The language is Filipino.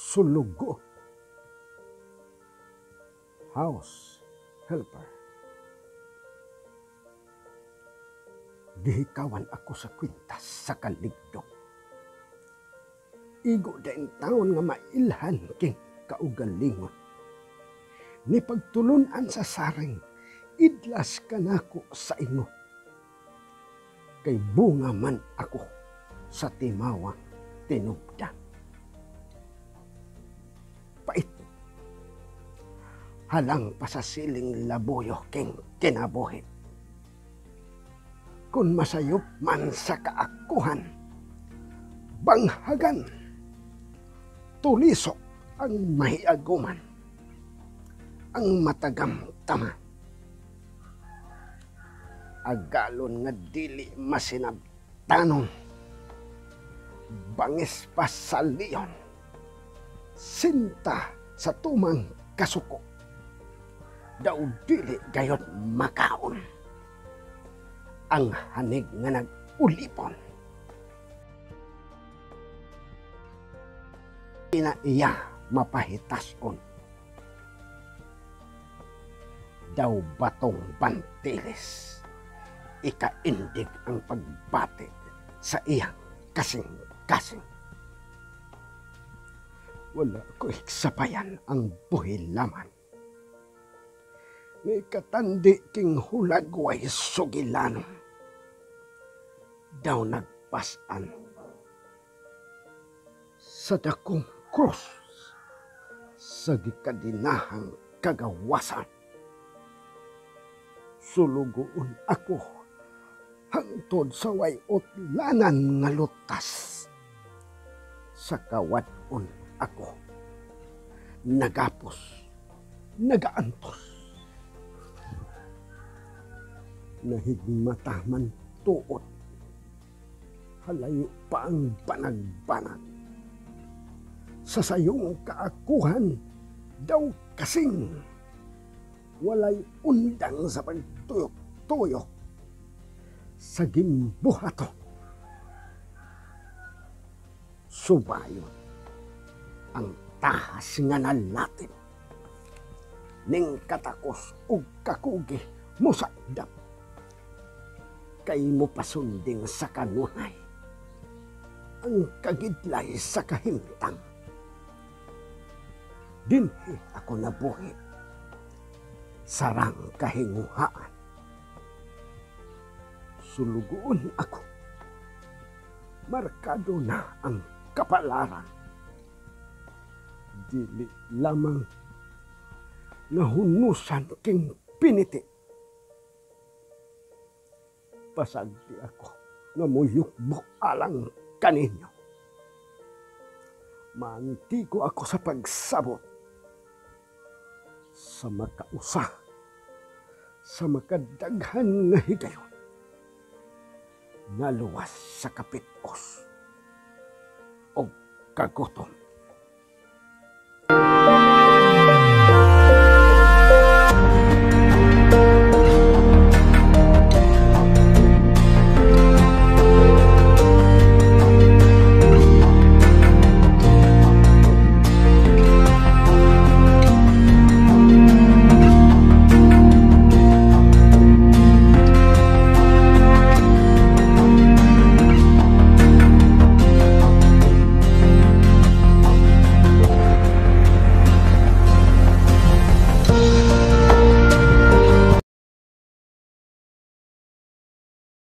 sulugo. House helper. Gihikawan ako sa kwintas sa kaligdo. Igo din taon nga mailhan king kaugalingon. Ni pagtulunan sa saring, idlas ka nako sa ingo. Kay bunga man ako sa timawang tinubdan. Pait. Halang pa sa siling labuyo king kinabuhi. Kung masayop man sa kaakuhan, banghagan, tulisok ang mahiaguman, ang matagamtaman. Agalon nga dili masinabtanon, bangis pa sa liyon, sinta sa tumang kasuko, daw dili gayot makaon. Ang hanig nga nag-ulipon. Ina iya mapahitason. Daw batong bantilis. Ikaindig ang pagbati sa iyang kasing-kasing. Wala ko iksapayan ang buhilaman. Ni katandi king hulagway sugilanon. Daw nagpasan sa dakong krus sa gikadinahang kagawasan. Sulugoon ako hangtod sa way utlanan nga lutas. Sa kawadon ako nagapos, nagaantos. Nahigmata man tuot. Halayo pa ang banag-banag. Sa sayong kaakuhan, daw kasing walay undang sa pagtuyok-tuyok sa gimbuhato. Subayon ang tahas nga nalatin ning katakos ug kakugi musakdap kay mo pasunding sa kanunay ang kagidlay sa kahimtang. Dinhi ako nabuhi sarang kahinguhaan. Sulugoon ako. Markado na ang kapalaran. Dili lamang nahunusan king piniti. Pasagdi ako nga muyukbok alang kaninyo. Maantiko ako sa pagsabot sa makausa, sa makadaghan nga higayon, naluwas sa kapitos o kagutom.